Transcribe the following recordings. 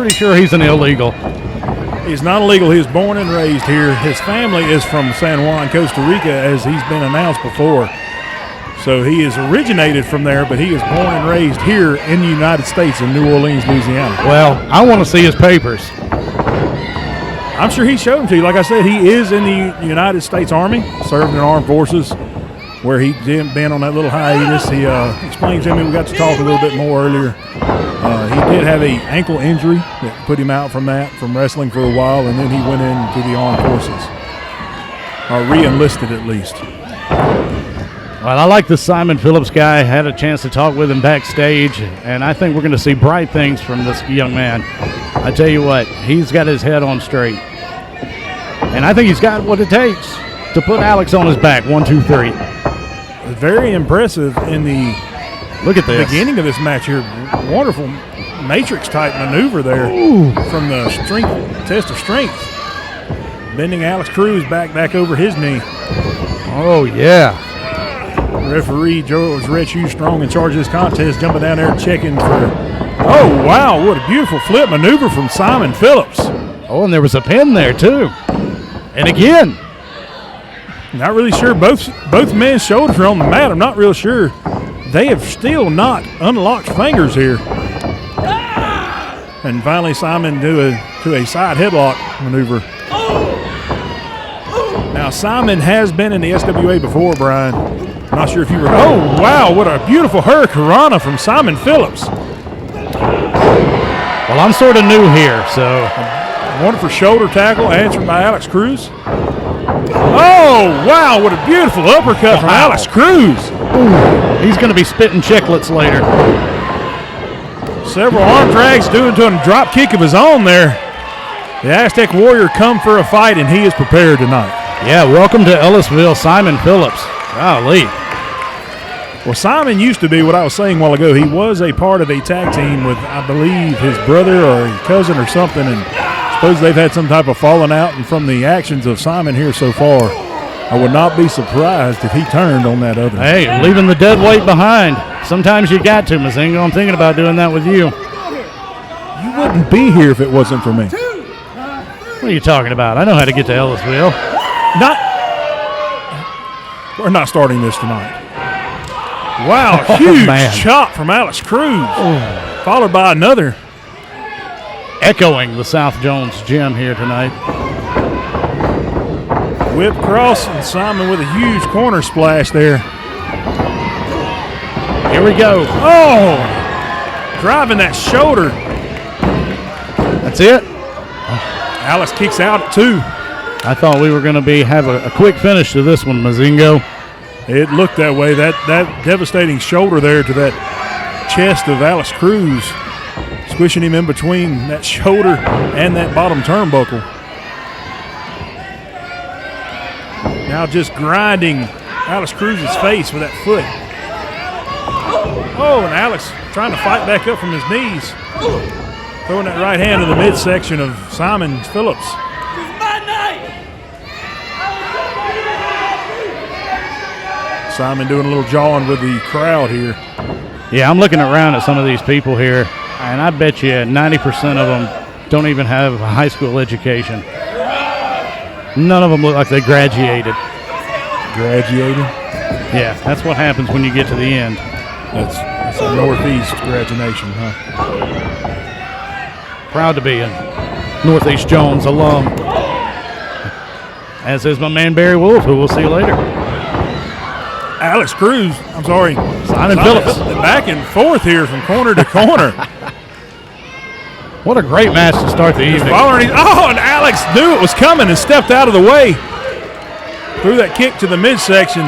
pretty sure he's an illegal. He's not illegal. He was born and raised here. His family is from San Juan, Costa Rica, as he's been announced before. So he is originated from there, but he is born and raised here in the United States in New Orleans, Louisiana. Well, I want to see his papers. I'm sure he showed them to you. Like I said, he is in the United States Army, served in the armed forces, where he didn't been on that little hiatus. He explained to me, we got to talk a little bit more earlier. He did have an ankle injury that put him out from wrestling for a while, and then he went into the armed forces, or re-enlisted at least. Well, I like the Simon Phillips guy. I had a chance to talk with him backstage, and I think we're going to see bright things from this young man. I tell you what, he's got his head on straight. And I think he's got what it takes to put Alex on his back. 1, 2, 3. Very impressive in the look at this beginning of this match here. Wonderful matrix-type maneuver there. Ooh. From the test of strength. Bending Alex Cruz back over his knee. Oh, yeah. Referee George Rich Hughes Strong in charge of this contest, jumping down there checking for. Oh, wow, what a beautiful flip maneuver from Simon Phillips. Oh, and there was a pin there, too. And again. Not really sure. Both men's shoulders are on the mat. I'm not real sure. They have still not unlocked fingers here. And finally, Simon to a side headlock maneuver. Now, Simon has been in the SWA before, Brian. I'm not sure if you were. Oh, wow, what a beautiful hurricanrana from Simon Phillips. Well, I'm sort of new here, so. Wonderful shoulder tackle answered by Alex Cruz. Oh, wow, what a beautiful uppercut from Alex Cruz. Ooh, he's going to be spitting chiclets later. Several arm drags doing to him a drop kick of his own there. The Aztec Warrior come for a fight, and he is prepared tonight. Yeah, welcome to Ellisville, Simon Phillips. Golly. Well, Simon used to be, what I was saying a while ago, he was a part of a tag team with, I believe, his brother or his cousin or something, and I suppose they've had some type of falling out, and from the actions of Simon here so far, I would not be surprised if he turned on that other. Hey, leaving the dead weight behind. Sometimes you got to, Mazingo. I'm thinking about doing that with you. You wouldn't be here if it wasn't for me. What are you talking about? I know how to get to Ellisville. We're not starting this tonight. Wow, huge chop from Alex Cruz, followed by another. Echoing the South Jones gym here tonight. Whip cross, and Simon with a huge corner splash there. Here we go. Oh, driving that shoulder. That's it. Alex kicks out at 2. I thought we were going to have a quick finish to this one, Mazingo. It looked that way. That devastating shoulder there to that chest of Alex Cruz, squishing him in between that shoulder and that bottom turnbuckle. Now just grinding Alex Cruz's face with that foot. Oh, and Alex trying to fight back up from his knees. Throwing that right hand to the midsection of Simon Phillips. Simon doing a little jawing with the crowd here. Yeah, I'm looking around at some of these people here, and I bet you 90% of them don't even have a high school education. None of them look like they graduated. Graduated? Yeah, that's what happens when you get to the end. That's a Northeast graduation, huh? Proud to be a Northeast Jones alum. As is my man Barry Wolf, who we'll see later. Alex Cruz, Simon Phillips. Back and forth here from corner to corner. What a great match to start the evening. And Alex knew it was coming and stepped out of the way. Threw that kick to the midsection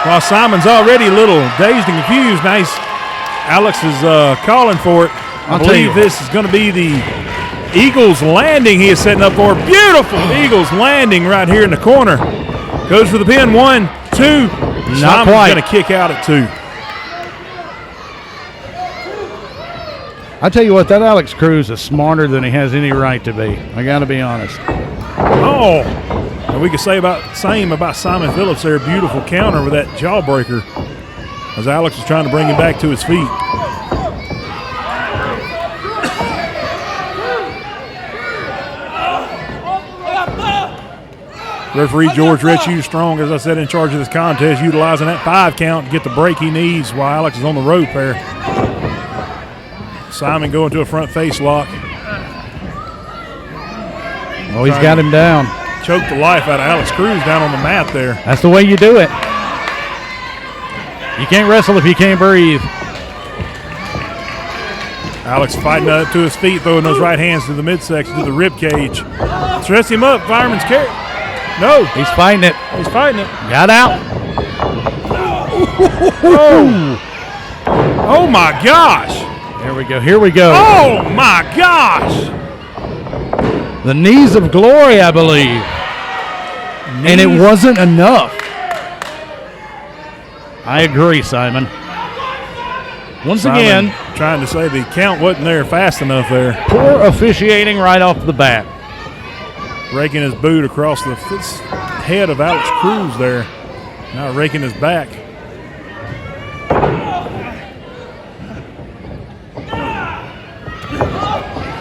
while Simon's already a little dazed and confused. Nice. Alex is calling for it. I believe this is going to be the Eagles landing he is setting up for. Beautiful Eagles landing right here in the corner. Goes for the pin. 1, 2. Not quite. Going to kick out at 2. I tell you what, that Alex Cruz is smarter than he has any right to be. I got to be honest. Oh, and we could say same about Simon Phillips there. Beautiful counter with that jawbreaker as Alex was trying to bring him back to his feet. Referee George Red Shoes Strong, as I said, in charge of this contest, utilizing that 5 count to get the break he needs while Alex is on the rope there. Simon going to a front face lock. Oh, he's got him down. Choked the life out of Alex Cruz down on the mat there. That's the way you do it. You can't wrestle if you can't breathe. Alex fighting up to his feet, throwing those right hands to the midsection, to the rib cage. Stress him up, fireman's carry. No. He's fighting it. He's fighting it. Got out. Oh my gosh. Here we go. Here we go. Oh my gosh. The knees of glory, I believe. And it wasn't enough. I agree, Simon. Once again, trying to say the count wasn't there fast enough there. Poor officiating right off the bat. Raking his boot across the head of Alex Cruz there. Now raking his back.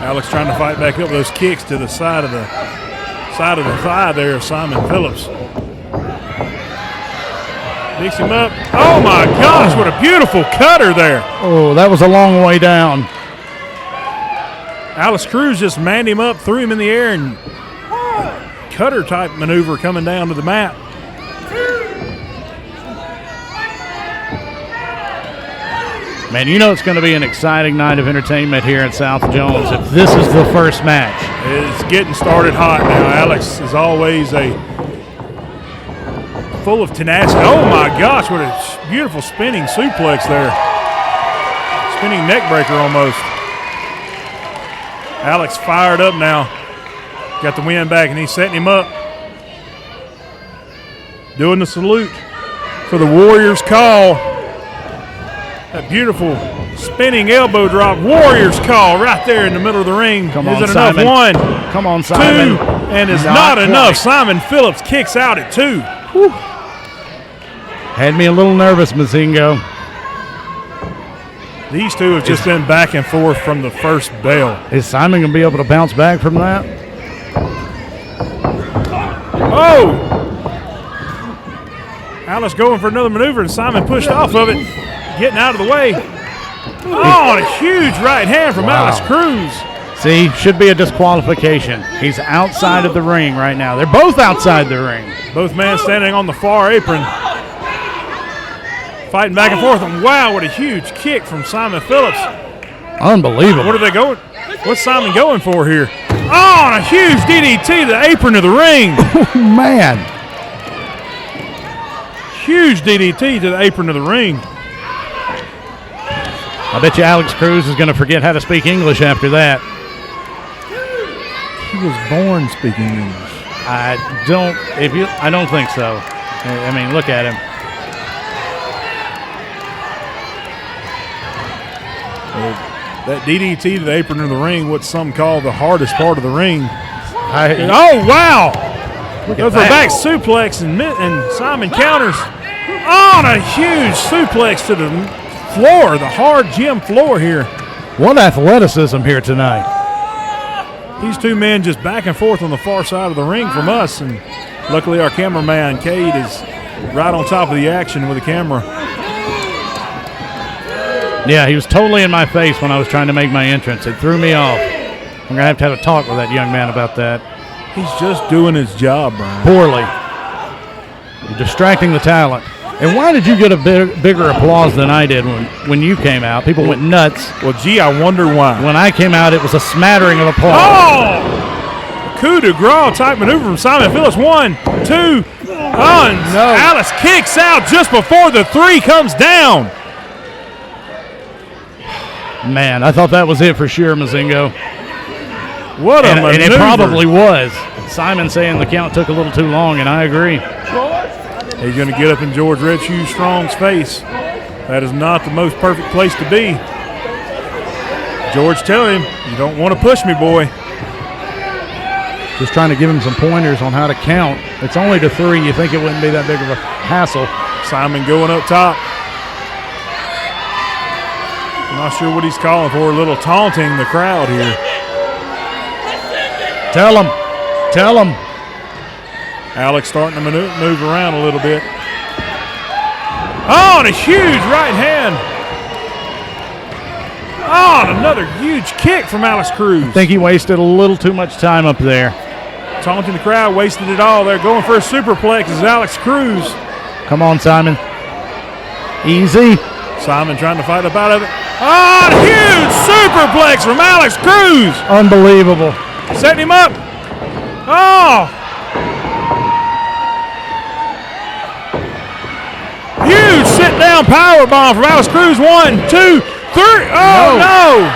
Alex trying to fight back up those kicks to the side of the thigh there of Simon Phillips. Picks him up. Oh my gosh, what a beautiful cutter there. Oh, that was a long way down. Alex Cruz just manned him up, threw him in the air, and cutter type maneuver coming down to the mat. Man, you know it's going to be an exciting night of entertainment here at South Jones if this is the first match. It's getting started hot now. Alex is always full of tenacity. Oh my gosh, what a beautiful spinning suplex there. Spinning neck breaker almost. Alex fired up now. Got the wind back and he's setting him up. Doing the salute for the Warriors call. That beautiful spinning elbow drop. Warriors call right there in the middle of the ring. Come Is on, it Simon. enough? 1, Come on, Simon. 2, and it's not enough. Simon Phillips kicks out at 2. Whew. Had me a little nervous, Mazingo. These two have just been back and forth from the first bell. Is Simon going to be able to bounce back from that? Oh! Alice going for another maneuver, and Simon pushed off of it, getting out of the way. Oh, and a huge right hand from Alex Cruz. See, should be a disqualification. He's outside of the ring right now. They're both outside the ring. Both men standing on the far apron. Fighting back and forth, and wow, what a huge kick from Simon Phillips. Unbelievable. What are they going? What's Simon going for here? Oh, and a huge DDT to the apron of the ring. Man. Huge DDT to the apron of the ring. I bet you Alex Cruz is going to forget how to speak English after that. He was born speaking English. I don't think so. I mean, look at him. That DDT to the apron of the ring, what some call the hardest part of the ring. Oh, wow. Goes for a back suplex, and Simon counters. Oh, and a huge suplex to the floor, the hard gym floor here. What athleticism here tonight. These two men just back and forth on the far side of the ring from us, and luckily our cameraman, Cade, is right on top of the action with the camera. Yeah, he was totally in my face when I was trying to make my entrance. It threw me off. I'm going to have a talk with that young man about that. He's just doing his job, Brian. Poorly. You're distracting the talent. And why did you get a bigger applause than I did when you came out? People went nuts. Well, gee, I wonder why. When I came out, it was a smattering of applause. Oh! Coup de grace type maneuver from Simon Phillips. 1, 2. Oh, and no. Alice kicks out just before the 3 comes down. Man, I thought that was it for sure, Mazingo. What a maneuver. And it probably was. Simon saying the count took a little too long, and I agree. He's going to get up in George Red Shoes Strong's face. That is not the most perfect place to be. George telling him, you don't want to push me, boy. Just trying to give him some pointers on how to count. It's only to 3. You think it wouldn't be that big of a hassle. Simon going up top. I'm not sure what he's calling for. A little taunting the crowd here. Tell him. Tell him. Alex starting to move around a little bit. Oh, and a huge right hand. Oh, and another huge kick from Alex Cruz. I think he wasted a little too much time up there. Taunting the crowd, wasted it all. They're going for a superplex is Alex Cruz. Come on, Simon. Easy. Simon trying to fight up out of it. Oh, and a huge superplex from Alex Cruz. Unbelievable. Setting him up. Oh. Huge sit-down power bomb from Alex Cruz. 1, 2, 3. Oh, no.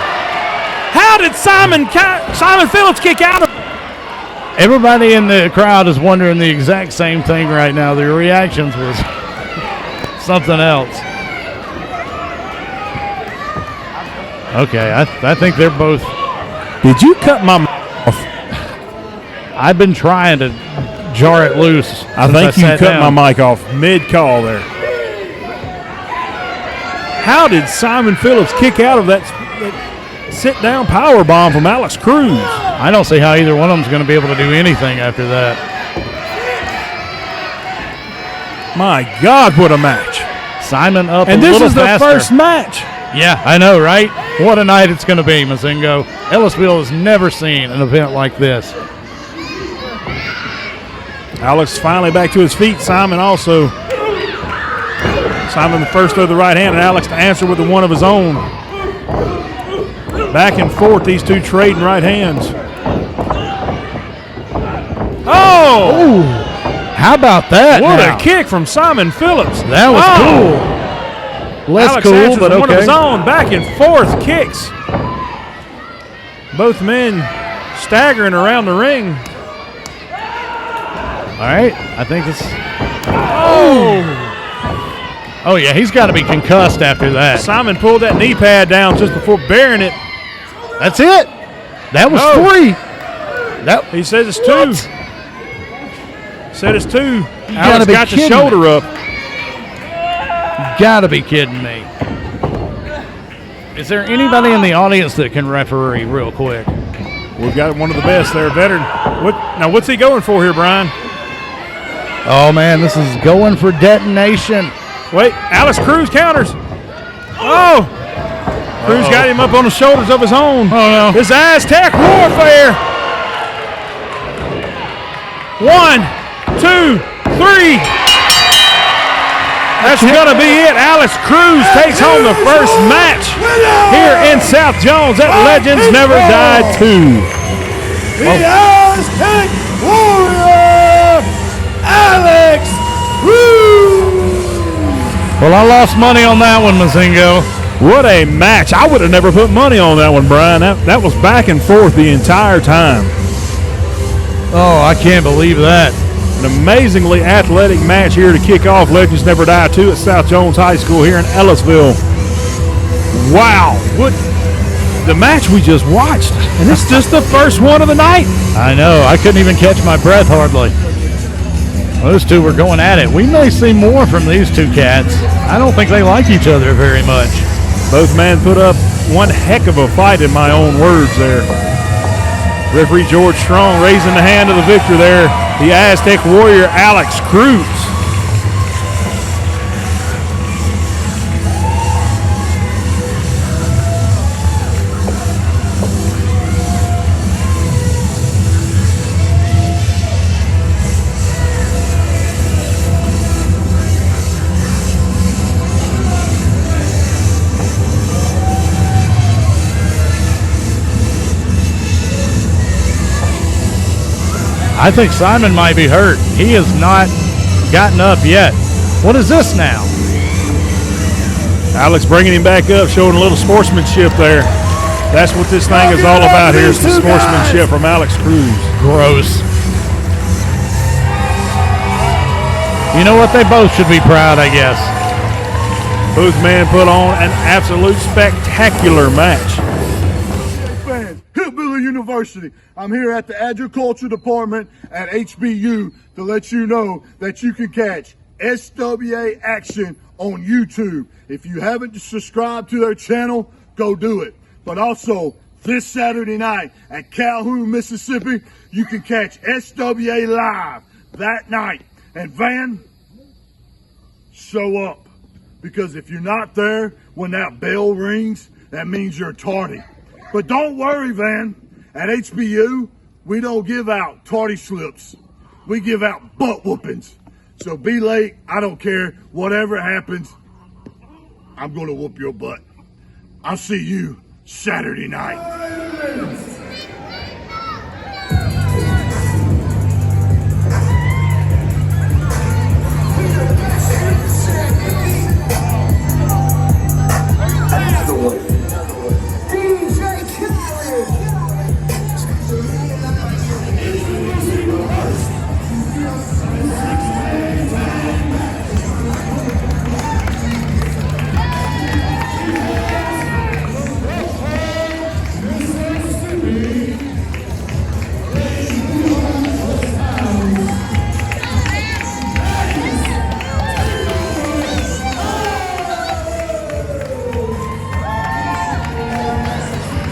How did Simon Phillips kick out of it? Everybody in the crowd is wondering the exact same thing right now. The reactions was something else. Okay, I think they're both. Did you cut my mouth? I've been trying to jar it loose. I think you cut my mic off mid-call there. How did Simon Phillips kick out of that sit-down power bomb from Alex Cruz? I don't see how either one of them's going to be able to do anything after that. My God, what a match. Simon up and a little faster. And this is the first match. Yeah, I know, right? What a night it's going to be, Mazingo. Ellisville has never seen an event like this. Alex finally back to his feet. Simon also. Simon the first of the right hand, and Alex to answer with the one of his own. Back and forth, these two trading right hands. Oh! Ooh, how about that? What now? a kick from Simon Phillips. That was cool. Less Alex cool, but okay. One of his own, back and forth kicks. Both men staggering around the ring. All right, I think this. Oh! Oh, yeah, he's got to be concussed after that. Simon pulled that knee pad down just before burying it. That's it. That was 3. He says it's 2. Said it's 2. Alex got the shoulder up. You gotta be kidding me. Is there anybody in the audience that can referee real quick? We've got one of the best there, veteran. What's he going for here, Brian? Oh, man, this is going for detonation. Wait, Alex Cruz counters. Oh! Cruz got him up on the shoulders of his own. Oh, no. His Aztec warfare. 1, 2, 3. That's going to be it. Alex Cruz takes home the first match here in South Jones at Legends Never Die 2. The Aztec Warrior, Alex Cruz. Well, I lost money on that one, Mazingo. What a match. I would have never put money on that one, Brian. That was back and forth the entire time. Oh, I can't believe that. An amazingly athletic match here to kick off Legends Never Die 2 at South Jones High School here in Ellisville. Wow. What the match we just watched. And it's just the first one of the night. I know. I couldn't even catch my breath hardly. Those two were going at it. We may see more from these two cats. I don't think they like each other very much. Both men put up one heck of a fight in my own words there. Referee George Strong raising the hand of the victor there. The Aztec Warrior, Alex Cruz. I think Simon might be hurt. He has not gotten up yet. What is this now? Alex bringing him back up, showing a little sportsmanship there. That's what this thing is all about here, is the sportsmanship from Alex Cruz. Gross. You know what? They both should be proud, I guess. Both men put on an absolute spectacular match. Fans, Hillbilly University. I'm here at the Agriculture Department at HBU to let you know that you can catch SWA Action on YouTube. If you haven't subscribed to their channel, go do it. But also, this Saturday night at Calhoun, Mississippi, you can catch SWA Live. that night. And Van, show up. Because if you're not there when that bell rings, that means you're tardy. But don't worry, Van. At HBU, we don't give out tardy slips. We give out butt whoopings. So be late, I don't care. Whatever happens, I'm gonna whoop your butt. I'll see you Saturday night.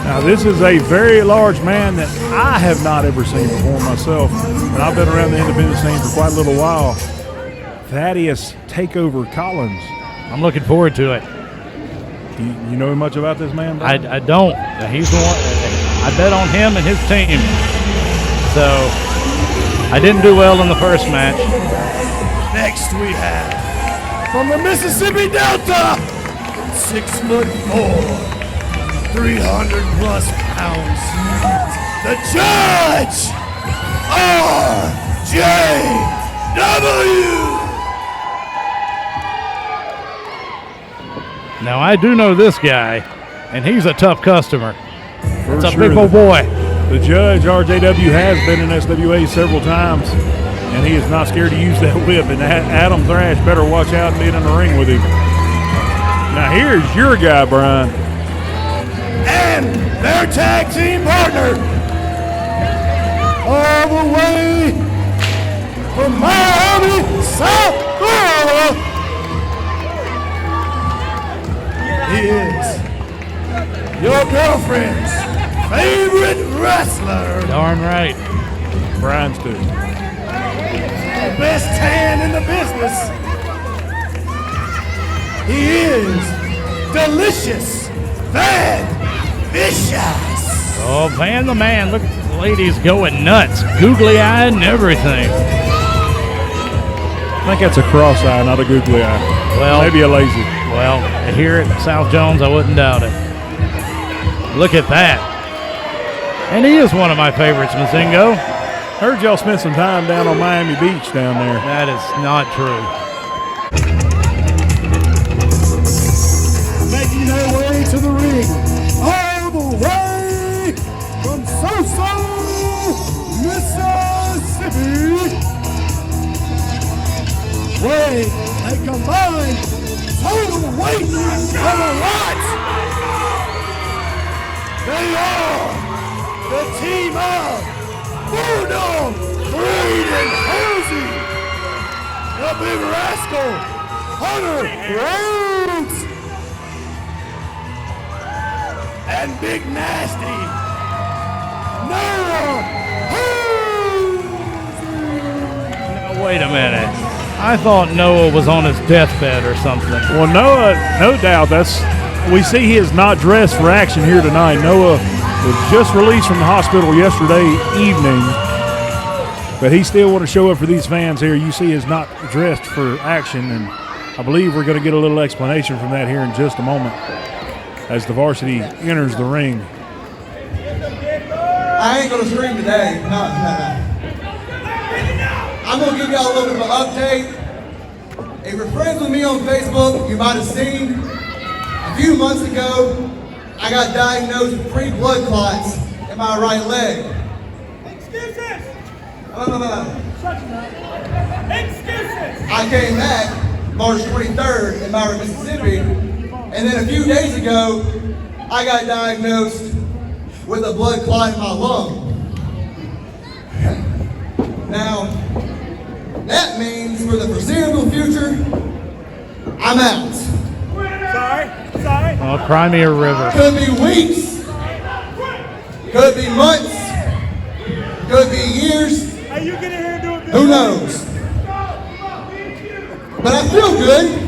Now, this is a very large man that I have not ever seen before myself, and I've been around the independent scene for quite a little while. Thaddeus Takeover Collins. I'm looking forward to it. You know much about this man, Brian? I don't. He's the one. I bet on him and his team. So I didn't do well in the first match. Next we have from the Mississippi Delta, 6'4", 300 plus pounds, the Judge, RJW. Now I do know this guy, and he's a tough customer. It's a sure. big old boy. The Judge, RJW, has been in SWA several times, and he is not scared to use that whip. And Adam Thrash better watch out and be in the ring with him. Now here's your guy, Brian. And their tag team partner, all the way from Miami, South Florida, he is your girlfriend's favorite wrestler. Darn right. Brian's too. The best tan in the business. He is delicious, Van Vicious. Oh, Van the man. Look at the ladies going nuts. Googly-eyed and everything. I think that's a cross eye, not a googly eye. Well, maybe a lazy. Well, here at South Jones, I wouldn't doubt it. Look at that. And he is one of my favorites, Mazingo. Heard y'all spent some time down on Miami Beach down there. That is not true. Making their way to the ring, all the way from Soso, Mississippi, weighing a combined total weight of a lot. They are the team of Bulldog, Creed, and Hosy, the Big Rascal, Hunter Rhodes, and Big Nasty, Noah Hosy. Now, wait a minute. I thought Noah was on his deathbed or something. Well, Noah, no doubt, we see he is not dressed for action here tonight. Noah was just released from the hospital yesterday evening, but he still want to show up for these fans here. You see he's not dressed for action, and I believe we're going to get a little explanation from that here in just a moment as the varsity enters the ring. I ain't gonna scream today. No. I'm gonna give y'all a little bit of an update. If you're friends with me on Facebook, you might have seen a few months ago, I got diagnosed with 3 blood clots in my right leg. Excuses! No. Excuses! I came back March 23rd in Myra, Mississippi, and then a few days ago, I got diagnosed with a blood clot in my lung. Now, that means for the foreseeable future, I'm out. Sorry. Oh, Crimea River. Could be weeks, could be months, could be years, Hey, you get in here and do a good Who knows? But I feel good.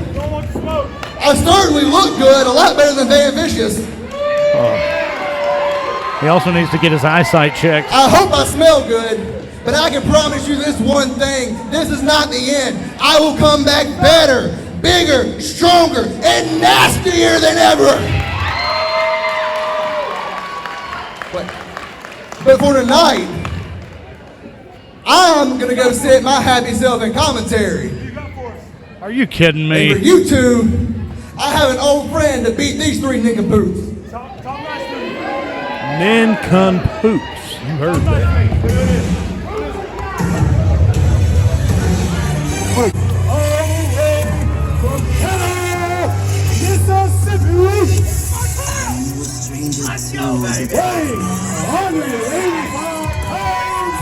I certainly look good, a lot better than Van Vicious. He also needs to get his eyesight checked. I hope I smell good, but I can promise you this one thing. This is not the end. I will come back better, bigger, stronger, and nastier than ever. But for tonight, I'm going to go sit my happy self in commentary. Are you kidding And for me? you two, I have an old friend to beat these three nincompoops. Nincompoops. You heard that. Weighing 185 pounds.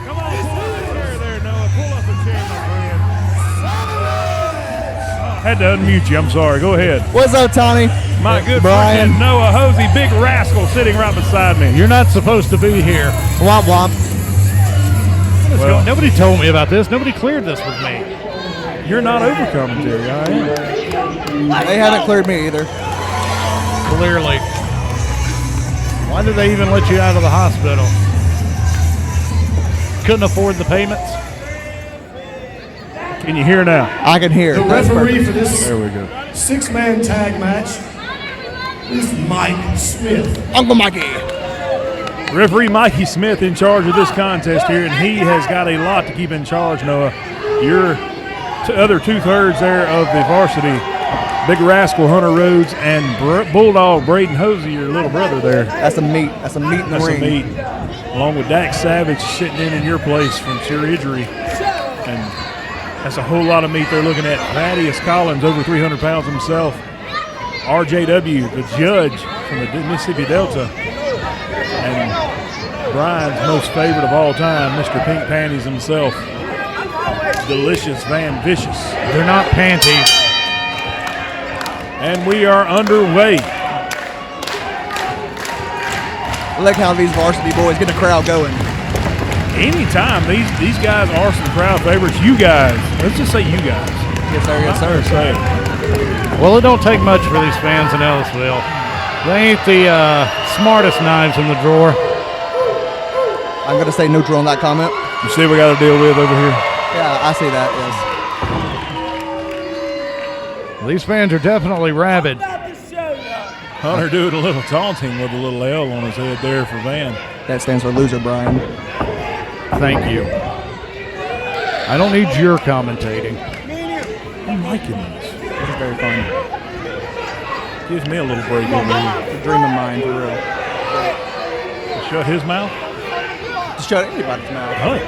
Come on, pull up a chair there, Noah. Pull up a chair, my friend. Had to unmute you. I'm sorry. Go ahead. What's up, Tommy? My good Brian. friend Noah Hosy, big rascal, sitting right beside me. You're not supposed to be here. Womp womp. Well, Nobody told me about this. Nobody cleared this with me. you're not over commentary, I am. They haven't cleared me either. Clearly. Why did they even let you out of the hospital? Couldn't afford the payments? Can you hear now? I can hear. The referee for this There we go. 6-man tag match is Mike Smith. Uncle Mikey. Referee Mikey Smith in charge of this contest here, and he has got a lot to keep in charge, Noah. Your other two-thirds there of the varsity, Big Rascal Hunter Rhodes and Bulldog Braden Hosey, your little brother there. That's some meat. That's some meat in the That's ring. some meat. Along with Dax Savage sitting in your place from sheer injury. And that's a whole lot of meat they're looking at. Thaddeus Collins, over 300 pounds himself. RJW, the judge from the Mississippi Delta. And Brian's most favorite of all time, Mr. Pink Panties himself. Delicious Van Vicious. They're not panties. And we are underway. I like how these varsity boys get the crowd going. Anytime these guys are some crowd favorites, you guys, let's just say you guys. Yes, sir. Yes, sir. Say, Well, it don't take much for these fans in Ellisville. They ain't the smartest knives in the drawer. I'm going to say neutral on that comment. you see what we got to deal with over here? Yeah, I see that, yes. These fans are definitely rabid. Hunter doing a little taunting with a little L on his head there for Van. That stands for loser, Brian. Thank you. I don't need your commentating. I'm liking this. This is very fun. Gives me a little break over here. It's a dream of mine, for real. Shut his mouth? To shut anybody's mouth. Huh.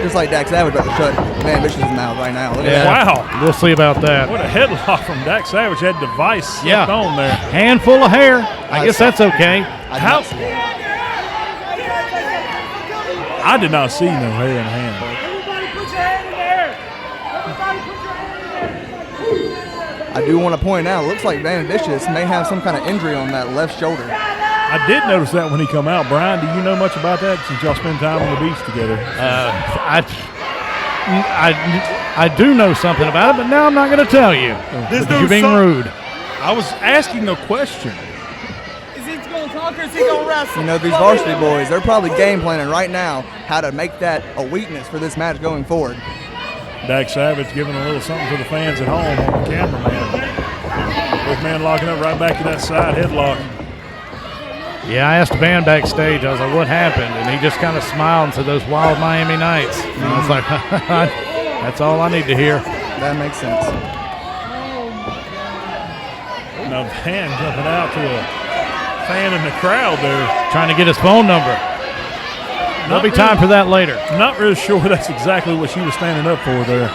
Just like Dax Savage about to shut Van Vicious' mouth right now. Look at Yeah. that. Wow. We'll see about that. What a headlock from Dax Savage. Had device slipped Yeah. on there. Handful of hair. I guess that's okay. I did How? not see it. I did not see no hair in the hand. Everybody put your hand in there. Everybody put your hand in there. I do want to point out, it looks like Van Vicious may have some kind of injury on that left shoulder. I did notice that when he come out. Brian, do you know much about that since y'all spend time on the beach together? I do know something about it, but now I'm not going to tell you. Because you're being rude. I was asking a question. Is he going to talk or is he going to wrestle? You know, these varsity boys, they're probably game planning right now how to make that a weakness for this match going forward. Dax Savage giving a little something to the fans at home on the cameraman. Both men locking up right back to that side headlock. Yeah, I asked Van backstage, I was like, what happened? And he just kind of smiled and said, those wild Miami nights. And I was like, that's all I need to hear. That makes sense. Now Van jumping out to a fan in the crowd there. Trying to get his phone number. There'll be time for that later. Not really sure that's exactly what she was standing up for there.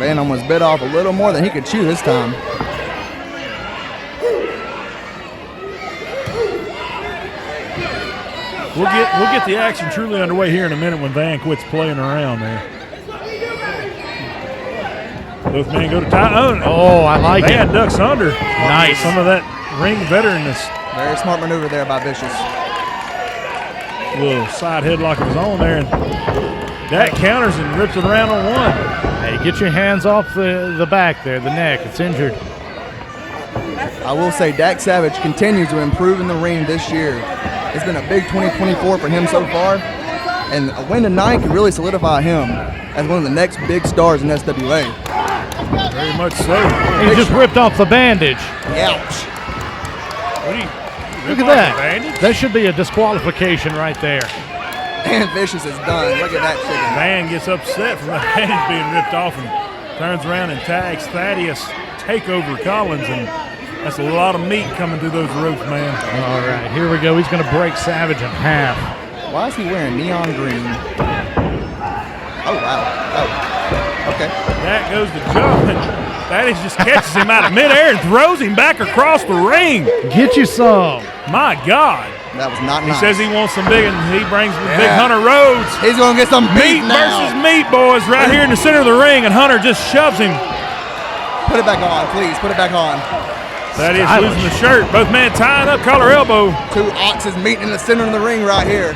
Van almost bit off a little more than he could chew this time. We'll get the action truly underway here in a minute when Van quits playing around there. Both men go to tie. Oh, I like Van it. ducks under. Nice. Some of that ring veteranness. Very smart maneuver there by Vicious. Little side headlock of his own there. And Dak counters and rips it around on one. Hey, get your hands off the back there, the neck. It's injured. I will say Dak Savage continues to improve in the ring this year. It's been a big 2024 for him so far, and a win tonight could really solidify him as one of the next big stars in SWA. Very much so. He just ripped off the bandage. Ouch. What do you Look rip at off that. the bandage? That should be a disqualification right there. And Vicious is done. Look at that chicken. Man gets upset from the bandage being ripped off and turns around and tags Thaddeus Takeover Collins, and that's a lot of meat coming through those ropes, man. All right, here we go. He's going to break Savage in half. Why is he wearing neon green? Oh, wow. Oh, okay. That goes to jump, and Thaddeus just catches him out of midair and throws him back across the ring. Get you some. My God. That was not He nice. says he wants some big, and he brings the big Yeah. Hunter Rhodes. He's going to get some Meat meat now. versus meat, boys, right here in the center of the ring, and Hunter just shoves him. Put it back on, please. Put it back on. Thaddeus Stylish. losing the shirt. Both men tying up collar elbow. Two oxes meeting in the center of the ring right here.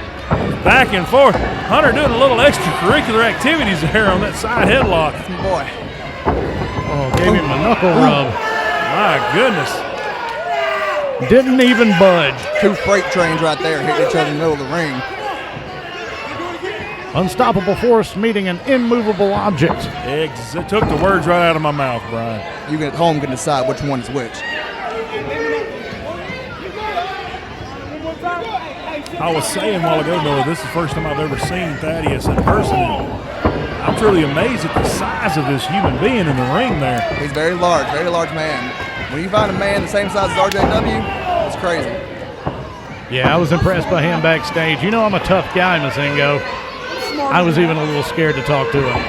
Back and forth. Hunter doing a little extracurricular activities there on that side headlock. Boy. Oh, gave him a knuckle rub. My goodness. Didn't even budge. Two freight trains right there hitting each other in the middle of the ring. Unstoppable force meeting an immovable object. It took the words right out of my mouth, Brian. You at home can decide which one is which. I was saying a while ago, though, this is the first time I've ever seen Thaddeus in person. I'm truly amazed at the size of this human being in the ring there. He's very large man. When you find a man the same size as RJW, it's crazy. Yeah, I was impressed by him backstage. You know I'm a tough guy, Mazingo. I was even a little scared to talk to him.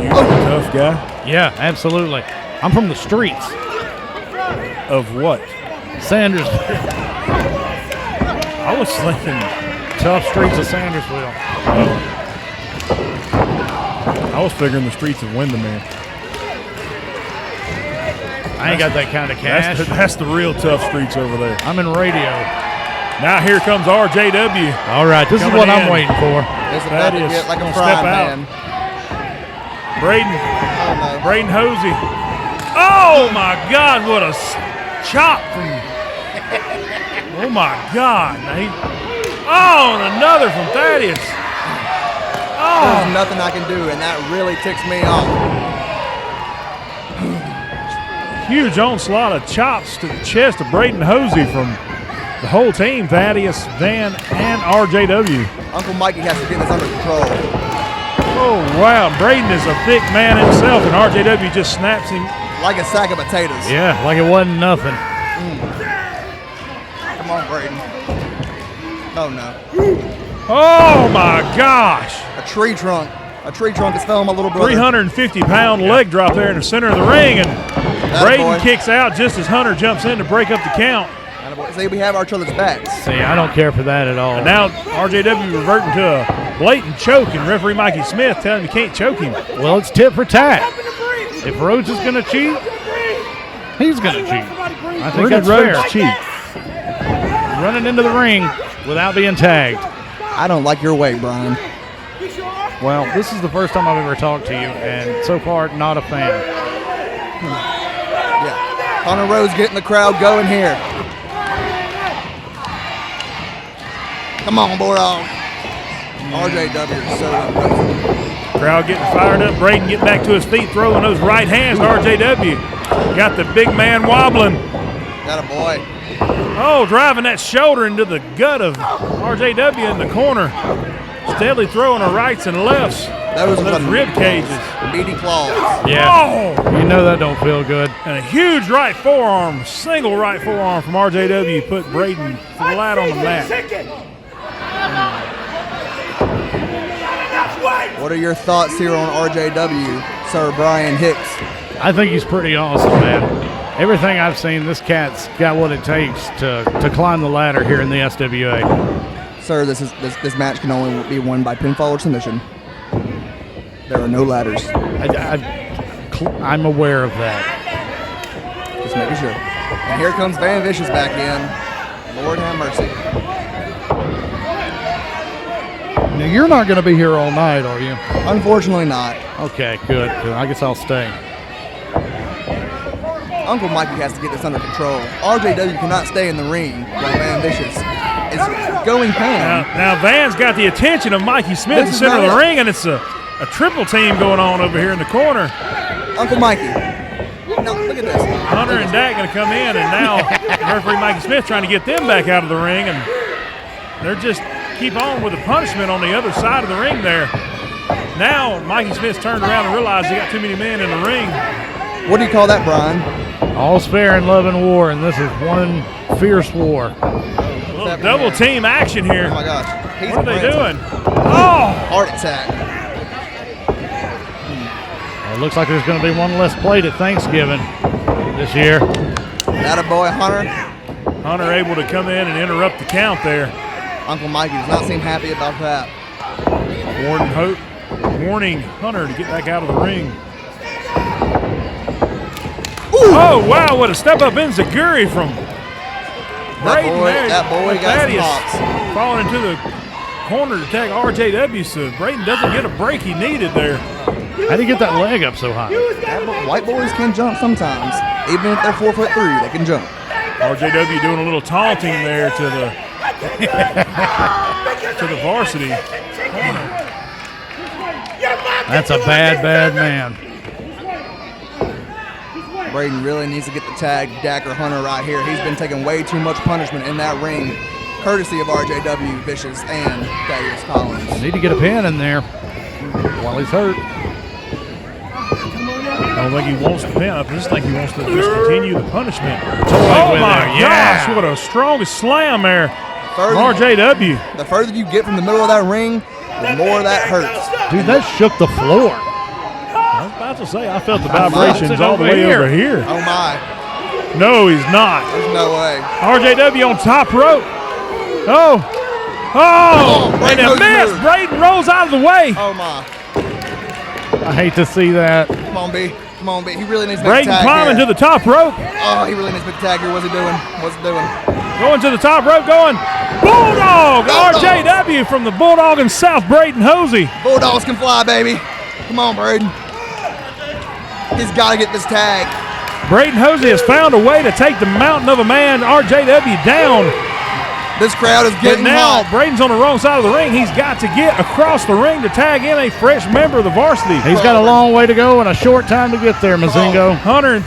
You're a tough guy. Yeah, absolutely. I'm from the streets. Of what? Sanders. I was thinking Tough streets of Sandersville. I was figuring the streets of Windermere. I ain't got that kind of cash. That's the real tough streets over there. I'm in radio. Now here comes RJW. All right, this is Coming what I'm in. waiting for. It's about to Thaddeus get like a gonna step frying out. pan. Braden, Oh, no. Braden Hosy. Oh my God, what a chop from. Oh my God. Now and another from Thaddeus. There's Oh, nothing I can do, and that really ticks me off. huge onslaught of chops to the chest of Braden Hosy from the whole team, Thaddeus, Van, and RJW. Uncle Mikey has to get this under control. Oh, wow. Braden is a thick man himself, and RJW just snaps him. Like a sack of potatoes. Yeah, like it wasn't nothing. Come on, Braden. Oh, no. Oh, my gosh. A tree trunk. A tree trunk has fell on my little brother. 350-pound leg drop there in the center of the ring, and Braden boy. kicks out just as Hunter jumps in to break up the count. See, we have our each other's backs. See, I don't care for that at all. And now RJW reverting to a blatant choke, and referee Mikey Smith telling him you can't choke him. Well, it's tit for tat. If Rhodes is going to cheat, he's going to cheat. I think Where did that's Rhodes fair. cheat? Running into the ring without being tagged. I don't like your way, Brian. Well, this is the first time I've ever talked to you, and so far, not a fan. Yeah. Hunter Rhodes getting the crowd going here. Come on, Bulldog. RJW is so impressive. Crowd getting fired up. Braden getting back to his feet, throwing those right hands to RJW. Got the big man wobbling. Got a boy. Oh, driving that shoulder into the gut of RJW in the corner. Steadily throwing her rights and lefts. Those are Those the rib cages. The meaty claws. Yeah, Oh! you know that don't feel good. And a huge right forearm, single right forearm from RJW put Braden flat on the mat. What are your thoughts here on RJW, Sir Brian Hicks? I think he's pretty awesome, man. Everything I've seen, this cat's got what it takes to climb the ladder here in the SWA. Sir, this match can only be won by pinfall or submission. There are no ladders. I'm aware of that. Just making sure. And here comes Van Vicious back in. Lord have mercy. Now, you're not going to be here all night, are you? Unfortunately not. Okay, good. I guess I'll stay. Uncle Mikey has to get this under control. RJW cannot stay in the ring while Van Vicious is going ham. Now Van's got the attention of Mikey Smith in the center of the ring, and it's a triple team going on over here in the corner. Uncle Mikey. No, look at this. Hunter and Dak going to come in, and now referee Mikey Smith trying to get them back out of the ring, and they're just keep on with the punishment on the other side of the ring there. Now Mikey Smith's turned around and realized he got too many men in the ring. What do you call that, Brian? All's fair in love and war, and this is one fierce war. Double team action here. Oh my gosh. What are they doing? Oh! Heart attack. It looks like there's going to be one less plate at Thanksgiving this year. Attaboy, Hunter. Hunter able to come in and interrupt the count there. Uncle Mikey does not seem happy about that. Warning Hunter to get back out of the ring. Ooh. Oh, wow, what a step-up enziguri from Braden there. That boy got some hops. Falling into the corner to tag RJW, so Braden doesn't get a break he needed there. How'd he get that leg up so high? White boys can jump sometimes. Even if they're 4'3", they can jump. RJW doing a little taunting there to the varsity corner. That's a bad man. Braden really needs to get the tag Dak or Hunter right here. He's been taking way too much punishment in that ring, courtesy of RJW, Vicious, and Darius Collins. Need to get a pin in there while he's hurt. I don't think he wants the pin. I just think he wants to just continue the punishment. Oh my gosh, gosh, what a strongest slam there from RJW. The further you get from the middle of that ring, the more that hurts. Dude, that shook the floor. I was about to say, I felt the vibrations all the way over here. Oh my. No, he's not. There's no way. RJW on top rope. Oh, and a miss. Braden rolls out of the way. Oh my. I hate to see that. Come on, B. Come on, B. He really needs to make a Braden tag climbing here. to the top rope. Oh, he really needs to make a tag here. What's he doing? Going to the top rope, going Bulldog. RJW from the Bulldog and South Braden Hosy. Bulldogs can fly, baby. Come on, Braden. He's got to get this tag. Braden Hosey has found a way to take the mountain of a man, RJW, down. This crowd is getting but now hot. Braden's on the wrong side of the ring. He's got to get across the ring to tag in a fresh member of the varsity. He's got a long way to go and a short time to get there, Mazingo. Hunter and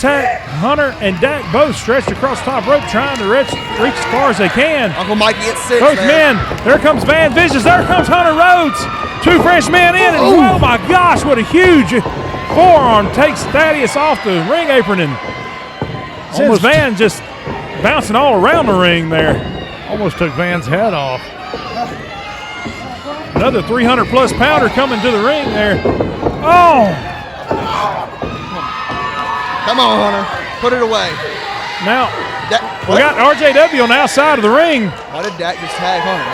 Dak both stretched across the top rope trying to reach as far as they can. Uncle Mikey gets 6 Both there. men, there comes Van Vicious, there comes Hunter Rhodes. 2 fresh men in, and oh my gosh, what a huge forearm takes Thaddeus off the ring apron, and sends Van just bouncing all around the ring there. Almost took Van's head off. Another 300-plus pounder coming to the ring there. Oh! Come on, Hunter. Put it away. Now, we got RJW on the outside of the ring. Why did Dak just tag Hunter?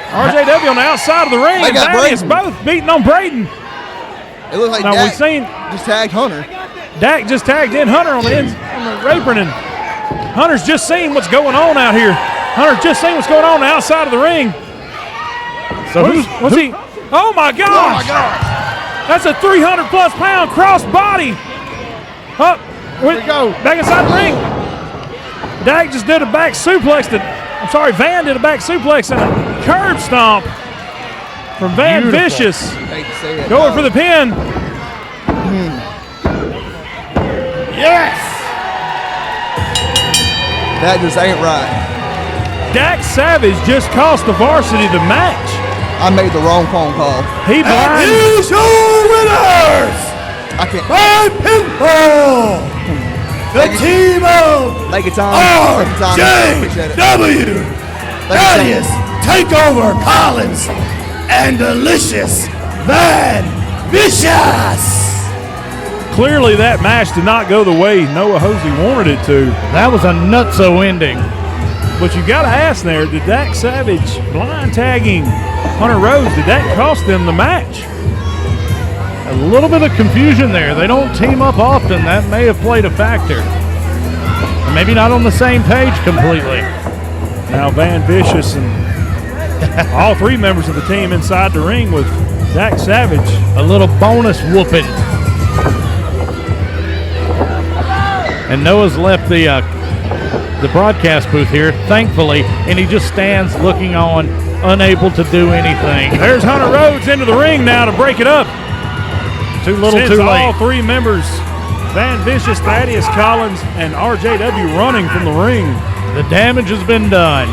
RJW on the outside of the ring, and Thaddeus both beating on Braden. It looks like now Dak we've seen just tagged Hunter. Dak just tagged in Hunter on the apron, and Hunter's just seen what's going on out here. Hunter's just seen what's going on the outside of the ring. So what's he? Oh my gosh! Oh my gosh! That's a 300-plus pound cross body. Up, here we go. Back inside the ring. Dak just did a back suplex. Van did a back suplex and a curb stomp from Van Beautiful. Vicious. Hate to say it. Going for the pin. Yes! That just ain't right. Dak Savage just cost the varsity the match. I made the wrong phone call. He blind. Here's your winners I can't. by pinfall. The team of Make it time. Appreciate it. RJW. Thaddeus, Takeover Collins, and Delicious Van Vicious. Clearly that match did not go the way Noah Hosey wanted it to. That was a nutso ending. But you got to ask there, did Dak Savage blind tagging Hunter Rhodes, did that cost them the match? A little bit of confusion there. They don't team up often. That may have played a factor. Maybe not on the same page completely. Now Van Vicious and All three members of the team inside the ring with Dak Savage. A little bonus whooping. And Noah's left the broadcast booth here, thankfully, and he just stands looking on, unable to do anything. There's Hunter Rhodes into the ring now to break it up. Too little, Sends too all late. three members, Van Vicious, Thaddeus Collins, and RJW running from the ring. The damage has been done.